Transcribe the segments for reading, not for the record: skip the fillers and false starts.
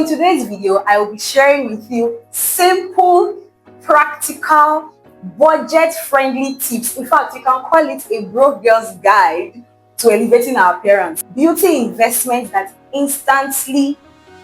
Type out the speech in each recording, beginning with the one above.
in today's video, I will be sharing with you simple, practical, budget-friendly tips. In fact, you can call it a broke girl's guide to elevating our appearance. Beauty investments that instantly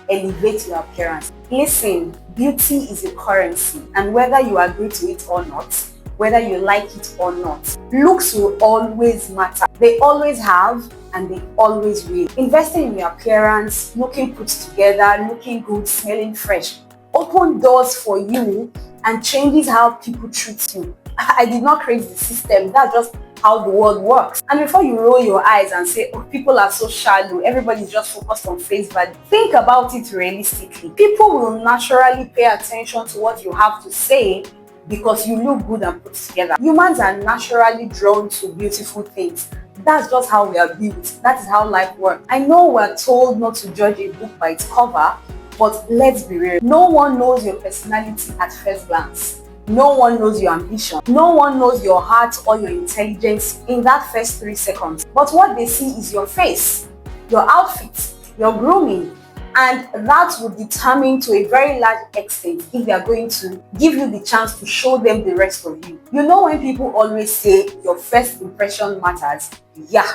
elevate your appearance. Listen, beauty is a currency, and whether you agree to it or not, whether you like it or not, looks will always matter. They always have and they always will. Investing in your appearance, looking put together, looking good, smelling fresh, open doors for you and changes how people treat you. I did not create the system. That's just how the world works. And before you roll your eyes and say, oh, people are so shallow, everybody's just focused on face value, think about it realistically. People will naturally pay attention to what you have to say because you look good and put together. Humans are naturally drawn to beautiful things. That's just how we are built. That is how life works. I know we're told not to judge a book by its cover, but let's be real. No one knows your personality at first glance. No one knows your ambition. No one knows your heart or your intelligence in that first 3 seconds. But what they see is your face, your outfit, your grooming, and that will determine to a very large extent if they are going to give you the chance to show them the rest of you. You know when people always say your first impression matters? Yeah,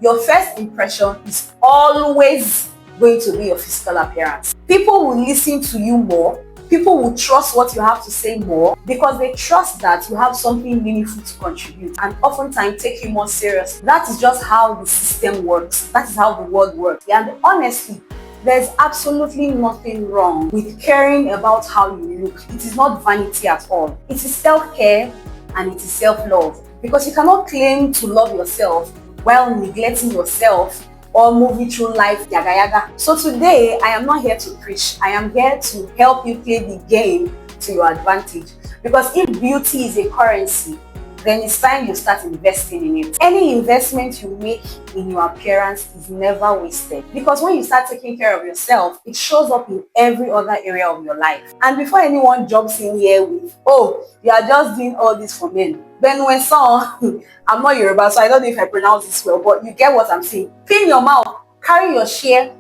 your first impression is always going to be your physical appearance. People will listen to you more. People will trust what you have to say more because they trust that you have something meaningful to contribute and oftentimes take you more serious. That is just how the system works. That is how the world works. And honestly, there's absolutely nothing wrong with caring about how you look. It is not vanity at all. It is self-care and it is self-love. Because you cannot claim to love yourself while neglecting yourself or moving through life yaga yaga. So today, I am not here to preach. I am here to help you play the game to your advantage. Because if beauty is a currency, then it's time you start investing in it. Any investment you make in your appearance is never wasted. Because when you start taking care of yourself, it shows up in every other area of your life. And before anyone jumps in here with, oh, you are just doing all this for men. Ben Wenson, I'm not Yoruba, so I don't know if I pronounce this well, but you get what I'm saying. Pin your mouth, carry your share,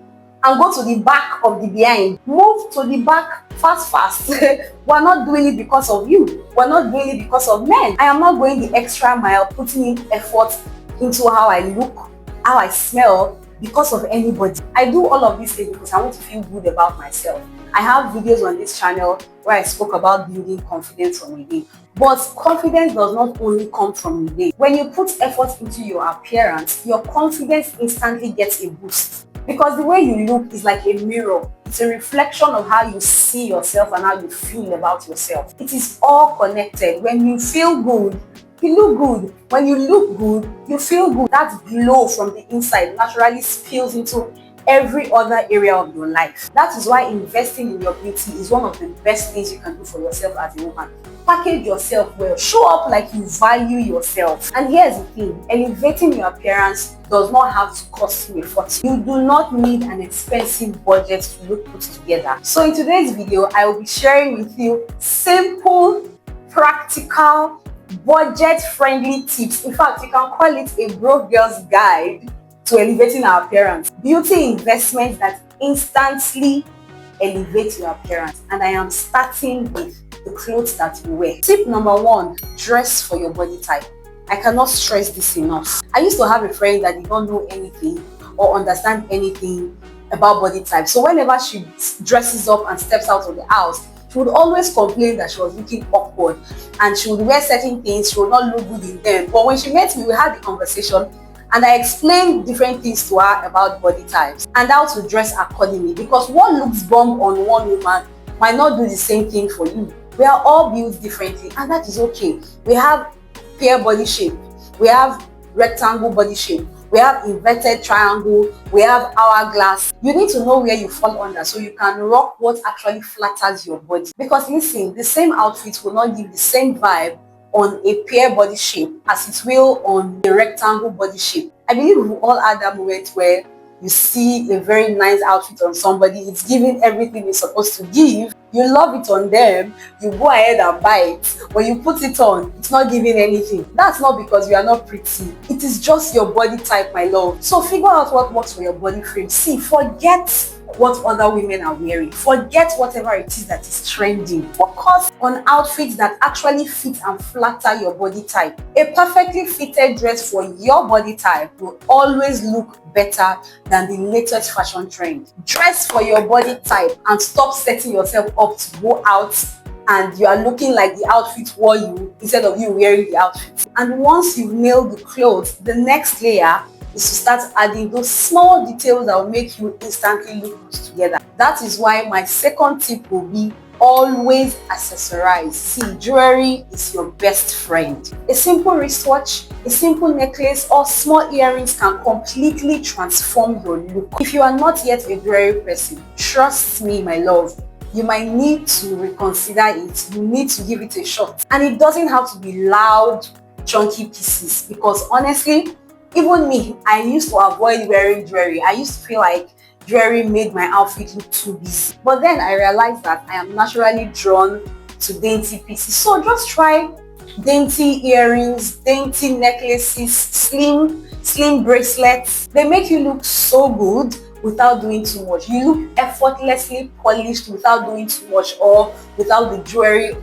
and go to the back of the behind. Move to the back fast. We're not doing it because of you. We're not doing it because of men. I am not going the extra mile, putting in effort into how I look, how I smell, because of anybody. I do all of these things because I want to feel good about myself. I have videos on this channel where I spoke about building confidence from within. But confidence does not only come from within. When you put effort into your appearance, your confidence instantly gets a boost. Because the way you look is like a mirror. It's a reflection of how you see yourself and how you feel about yourself. It is all connected. When you feel good, you look good. When you look good, you feel good. That glow from the inside naturally spills into every other area of your life. That is why investing in your beauty is one of the best things you can do for yourself as a woman. Package yourself well. Show up like you value yourself. And here's the thing, elevating your appearance does not have to cost you a fortune. You do not need an expensive budget to look put together. So in today's video, I will be sharing with you simple, practical, budget-friendly tips. In fact, you can call it a broke girl's guide to elevating our appearance. Beauty investments that instantly elevate your appearance. And I am starting with the clothes that you wear. Tip number 1, dress for your body type. I cannot stress this enough. I used to have a friend that did not know anything or understand anything about body type. So whenever she dresses up and steps out of the house, she would always complain that she was looking awkward and she would wear certain things, she would not look good in them. But when she met me, we had the conversation and I explained different things to her about body types and how to dress accordingly, because what looks bomb on one woman might not do the same thing for you. We are all built differently and that is okay. We have pear body shape, we have rectangle body shape, we have inverted triangle, we have hourglass. You need to know where you fall under so you can rock what actually flatters your body. Because listen, the same outfit will not give the same vibe on a pear body shape as it will on a rectangle body shape. I believe we all had that moment where you see a very nice outfit on somebody, it's giving everything it's supposed to give, you love it on them, you go ahead and buy it. When you put it on, it's not giving anything. That's not because you are not pretty. It is just your body type, my love. So figure out what works for your body frame. See, forget what other women are wearing. Forget whatever it is that is trending. Focus on outfits that actually fit and flatter your body type. A perfectly fitted dress for your body type will always look better than the latest fashion trend. Dress for your body type and stop setting yourself up to go out and you are looking like the outfit wore you instead of you wearing the outfit. And once you've nailed the clothes, the next layer is to start adding those small details that will make you instantly look put together. That is why my second tip will be always accessorize. See, jewelry is your best friend. A simple wristwatch, a simple necklace, or small earrings can completely transform your look. If you are not yet a jewelry person, trust me, my love, you might need to reconsider it. You need to give it a shot. And it doesn't have to be loud, chunky pieces, because honestly, even me, I used to avoid wearing jewelry. I used to feel like jewelry made my outfit look too busy. But then I realized that I am naturally drawn to dainty pieces. So just try dainty earrings, dainty necklaces, slim bracelets. They make you look so good without doing too much. You look effortlessly polished without doing too much or without the jewelry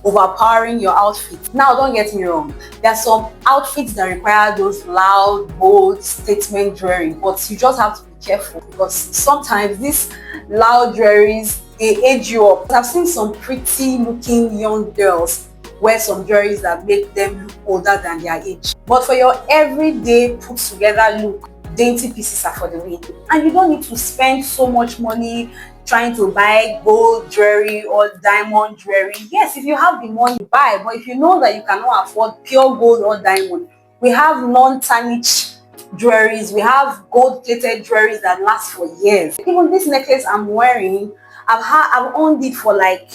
overpowering your outfit. Now, don't get me wrong, there are some outfits that require those loud, bold statement jewelry, but you just have to be careful because sometimes these loud jewelries, they age you up. I've seen some pretty looking young girls wear some jewelries that make them look older than their age. But for your everyday put together look, dainty pieces are for the win. And you don't need to spend so much money trying to buy gold jewelry or diamond jewelry. Yes, if you have the money, buy. But if you know that you cannot afford pure gold or diamond, we have non-tarnish jewelries. We have gold-plated jewelries that last for years. Even this necklace I'm wearing, I've owned it for like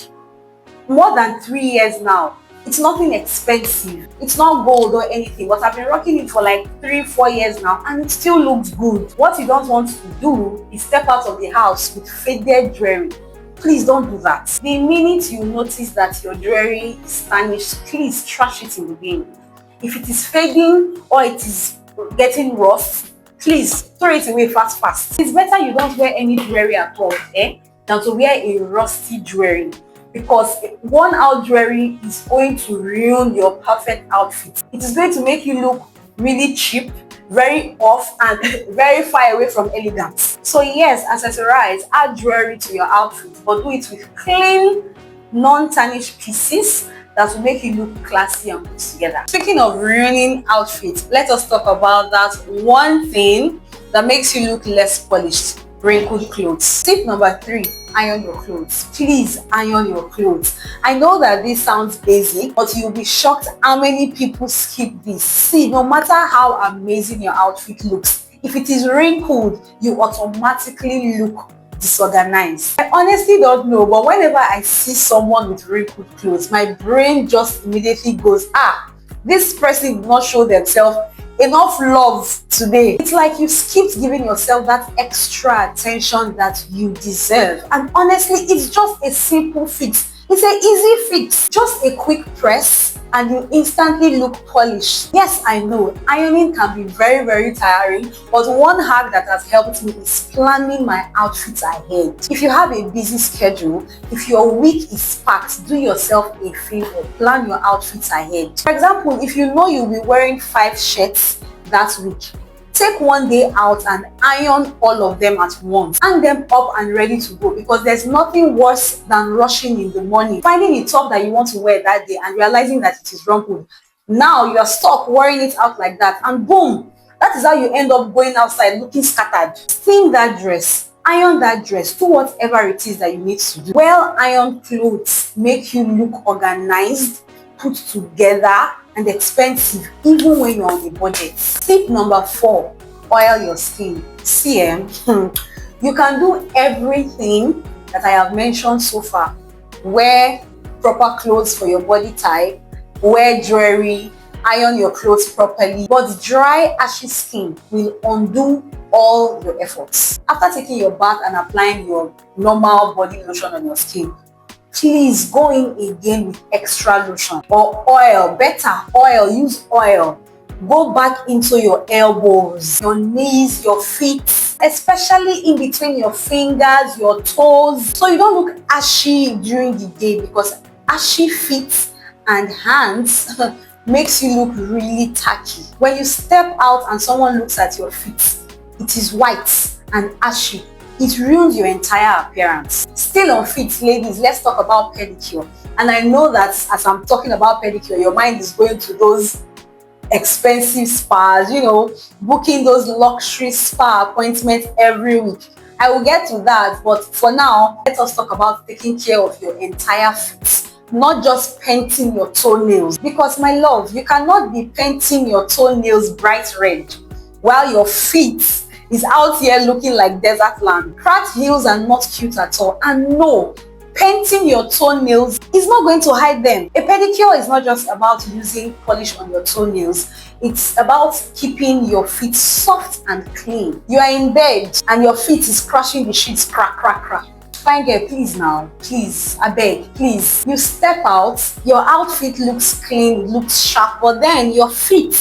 more than 3 years now. It's nothing expensive. It's not gold or anything, but I've been rocking it for like 3-4 years now and it still looks good. What you don't want to do is step out of the house with faded jewelry. Please don't do that. The minute you notice that your jewelry is tarnished, please trash it in the bin. If it is fading or it is getting rough, please throw it away fast. It's better you don't wear any jewelry at all, than to wear a rusty jewelry. Because worn out jewelry is going to ruin your perfect outfit. It is going to make you look really cheap, very off, and very far away from elegance. So yes, accessorize, add jewelry to your outfit, but do it with clean, non-tarnished pieces that will make you look classy and put together. Speaking of ruining outfits, let us talk about that one thing that makes you look less polished: wrinkled clothes. Tip number 3, iron your clothes. Please iron your clothes. I know that this sounds basic, but you'll be shocked how many people skip this. See, no matter how amazing your outfit looks, if it is wrinkled, you automatically look disorganized. I honestly don't know, but whenever I see someone with wrinkled clothes, my brain just immediately goes, this person did not show themselves enough love today. It's like you skipped giving yourself that extra attention that you deserve. And honestly, it's just a simple fix. It's an easy fix. Just a quick press and you instantly look polished. Yes, I know ironing can be very, very tiring, but one hack that has helped me is planning my outfits ahead. If you have a busy schedule, if your week is packed, do yourself a favor, plan your outfits ahead. For example, if you know you'll be wearing 5 shirts that week, take one day out and iron all of them at once. Hang them up and ready to go, because there's nothing worse than rushing in the morning, finding a top that you want to wear that day and realizing that it is rumpled. Now you're stuck wearing it out like that, and boom, that is how you end up going outside looking scattered. Steam that dress, iron that dress, do whatever it is that you need to do. Well-ironed clothes make you look organized, put together, and expensive even when you're on a budget. Tip number 4, oil your skin. See, you can do everything that I have mentioned so far. Wear proper clothes for your body type, wear jewelry, iron your clothes properly, but dry, ashy skin will undo all your efforts. After taking your bath and applying your normal body lotion on your skin, please go in again with extra lotion or oil. Better oil, use oil. Go back into your elbows, your knees, your feet, especially in between your fingers, your toes, so you don't look ashy during the day, because ashy feet and hands makes you look really tacky. When you step out and someone looks at your feet, it is white and ashy, it ruins your entire appearance. Still on feet, ladies, let's talk about pedicure. And I know that as I'm talking about pedicure, your mind is going to those expensive spas, booking those luxury spa appointments every week. I will get to that, but for now, let us talk about taking care of your entire feet, not just painting your toenails. Because my love, you cannot be painting your toenails bright red while your feet is out here looking like desert land. Cracked heels are not cute at all. And no, painting your toenails is not going to hide them. A pedicure is not just about using polish on your toenails. It's about keeping your feet soft and clean. You are in bed and your feet is crushing the sheets, crack, crack, crack. Fine girl, please now, please, I beg, please. You step out, your outfit looks clean, it looks sharp, but then your feet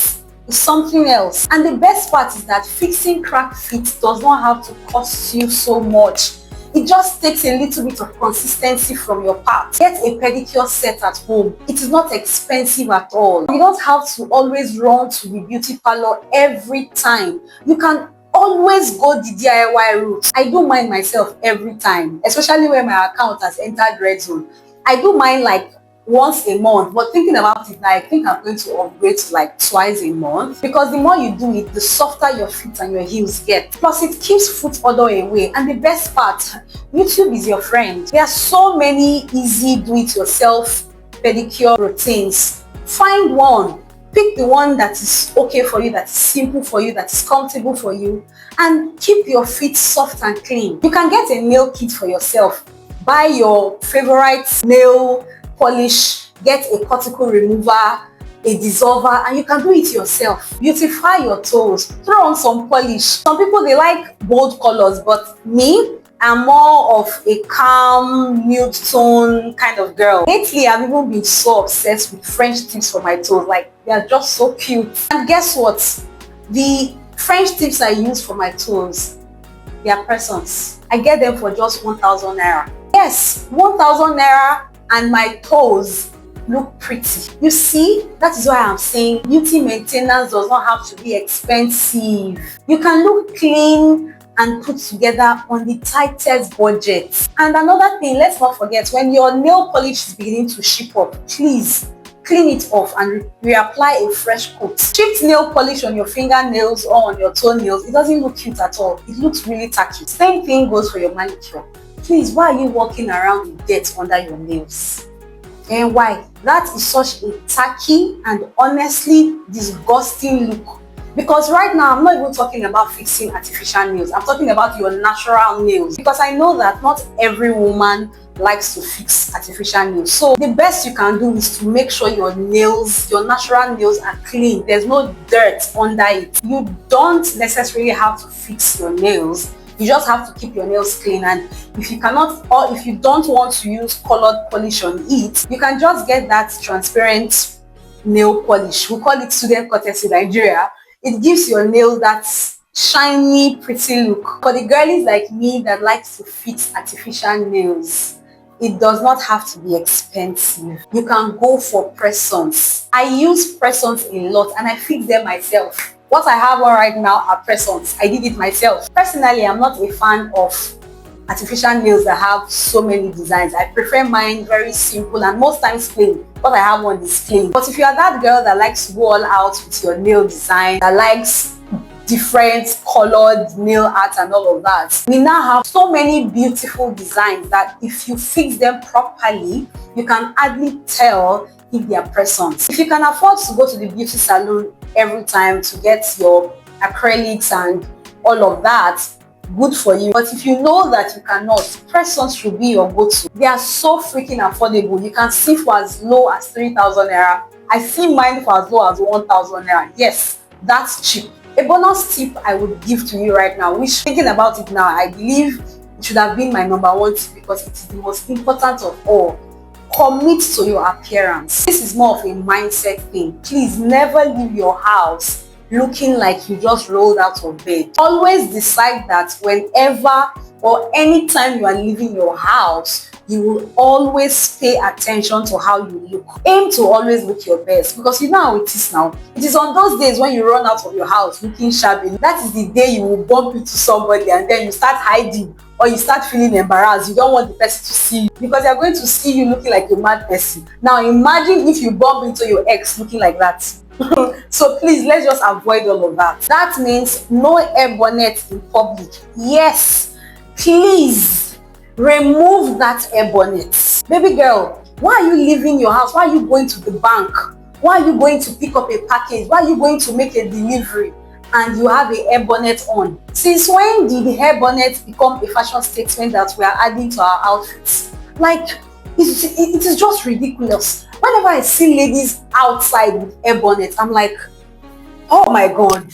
is something else. And the best part is that fixing cracked feet does not have to cost you so much. It just takes a little bit of consistency from your part. Get a pedicure set at home. It is not expensive at all. You don't have to always run to the beauty parlor every time. You can always go the DIY route. I do mine myself every time, especially when my account has entered red zone. I do mine like once a month, but thinking about it now, I think I'm going to upgrade to like twice a month, because the more you do it, the softer your feet and your heels get. Plus, it keeps foot odor away. And the best part, YouTube is your friend. There are so many easy do-it-yourself pedicure routines. Find one. Pick the one that is okay for you, that is simple for you, that is comfortable for you, and keep your feet soft and clean. You can get a nail kit for yourself. Buy your favorite nail polish, get a cuticle remover, a dissolver, and you can do it yourself. Beautify your toes, throw on some polish. Some people, they like bold colors, but me, I'm more of a calm, nude tone kind of girl. Lately, I've even been so obsessed with French tips for my toes. Like, they are just so cute. And guess what? The French tips I use for my toes, they are press-ons. I get them for just 1,000 naira. Yes, 1,000 naira, and my toes look pretty. You see, that is why I'm saying beauty maintenance does not have to be expensive. You can look clean and put together on the tightest budget. And another thing, let's not forget, when your nail polish is beginning to chip up, please clean it off and reapply a fresh coat. Chipped nail polish on your fingernails or on your toenails, it doesn't look cute at all. It looks really tacky. Same thing goes for your manicure. Please, why are you walking around with dirt under your nails? And why? That is such a tacky and honestly disgusting look. Because right now, I'm not even talking about fixing artificial nails. I'm talking about your natural nails. Because I know that not every woman likes to fix artificial nails. So the best you can do is to make sure your nails, your natural nails, are clean. There's no dirt under it. You don't necessarily have to fix your nails. You just have to keep your nails clean. And if you cannot, or if you don't want to use colored polish on it, you can just get that transparent nail polish. We call it student courtesy in Nigeria. It gives your nails that shiny, pretty look. For the girlies like me that likes to fix artificial nails, it does not have to be expensive. You can go for press-ons. I use press-ons a lot and I fix them myself. What I have on right now are press-ons. I did it myself. Personally, I'm not a fan of artificial nails that have so many designs. I prefer mine very simple and most times plain. What I have on is plain. But if you are that girl that likes to go all out with your nail design, that likes different colored nail art and all of that, we now have so many beautiful designs that if you fix them properly, you can hardly tell if they are press-ons. If you can afford to go to the beauty salon every time to get your acrylics and all of that, good for you. But if you know that you cannot, press-ons should be your go-to. They are so freaking affordable. You can see for as low as 3,000 naira. I see mine for as low as 1,000 naira. Yes, that's cheap. A bonus tip I would give to you right now, which, thinking about it now, I believe it should have been my #1 tip because it is the most important of all. Commit to your appearance. This is more of a mindset thing. Please never leave your house looking like you just rolled out of bed. Always decide that whenever or anytime you are leaving your house, you will always pay attention to how you look. Aim to always look your best, because you know how it is now. It is on those days when you run out of your house looking shabby, that is the day you will bump into somebody and then you start hiding, or you start feeling embarrassed. You don't want the person to see you because they are going to see you looking like a mad person. Now imagine if you bump into your ex looking like that. So please, let's just avoid all of that. That means no hair bonnet in public. Yes, please remove that hair bonnet. Baby girl, why are you leaving your house? Why are you going to the bank? Why are you going to pick up a package? Why are you going to make a delivery and you have a hair bonnet on? Since when did the hair bonnet become a fashion statement that we are adding to our outfits? Like, it is just ridiculous. Whenever I see ladies outside with hair bonnets, I'm like, oh my God.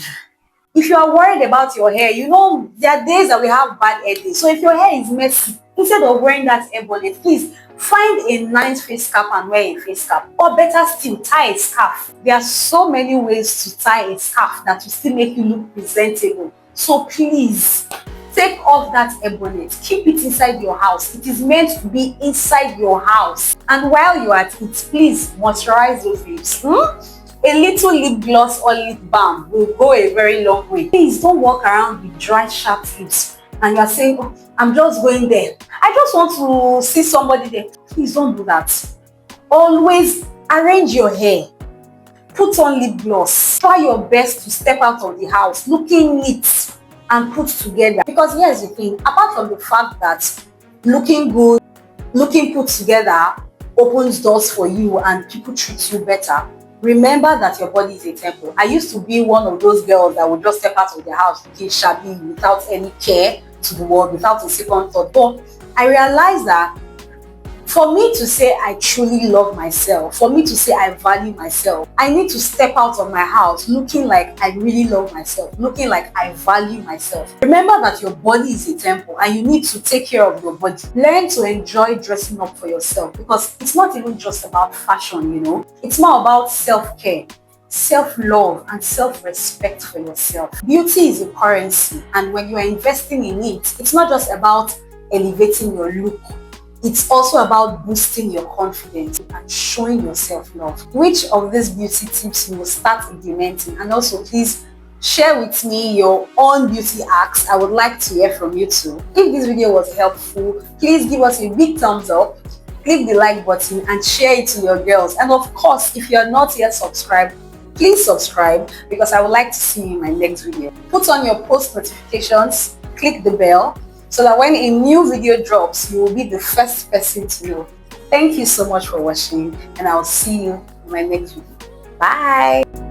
If you are worried about your hair, you know, there are days that we have bad hair days. So if your hair is messy, instead of wearing that hair bonnet, please find a nice face cap and wear a face cap. Or better still, tie a scarf. There are so many ways to tie a scarf that will still make you look presentable. So please, take off that hair bonnet. Keep it inside your house. It is meant to be inside your house. And while you are at it, please moisturize those lips. A little lip gloss or lip balm will go a very long way. Please don't walk around with dry, sharp lips and you are saying, oh, I'm just going there. I just want to see somebody there. Please don't do that. Always arrange your hair. Put on lip gloss. Try your best to step out of the house looking neat and put together. Because here's the thing, apart from the fact that looking good, looking put together opens doors for you and people treat you better, remember that your body is a temple. I used to be one of those girls that would just step out of the house looking shabby without any care to the world, without a second thought. But I realized that for me to say I truly love myself, for me to say I value myself, I need to step out of my house looking like I really love myself, looking like I value myself. Remember that your body is a temple and you need to take care of your body. Learn to enjoy dressing up for yourself, because it's not even just about fashion, you know. It's more about self-care, self-love and self-respect for yourself. Beauty is a currency, and when you are investing in it, it's not just about elevating your look. It's also about boosting your confidence and showing yourself love. Which of these beauty tips you will start implementing? And also, please share with me your own beauty hacks. I would like to hear from you too. If this video was helpful, please give us a big thumbs up, click the like button and share it to your girls. And of course, if you are not yet subscribed, please subscribe, because I would like to see you in my next video. Put on your post notifications, click the bell, so that when a new video drops, you will be the first person to know. Thank you so much for watching, and I'll see you in my next video. Bye!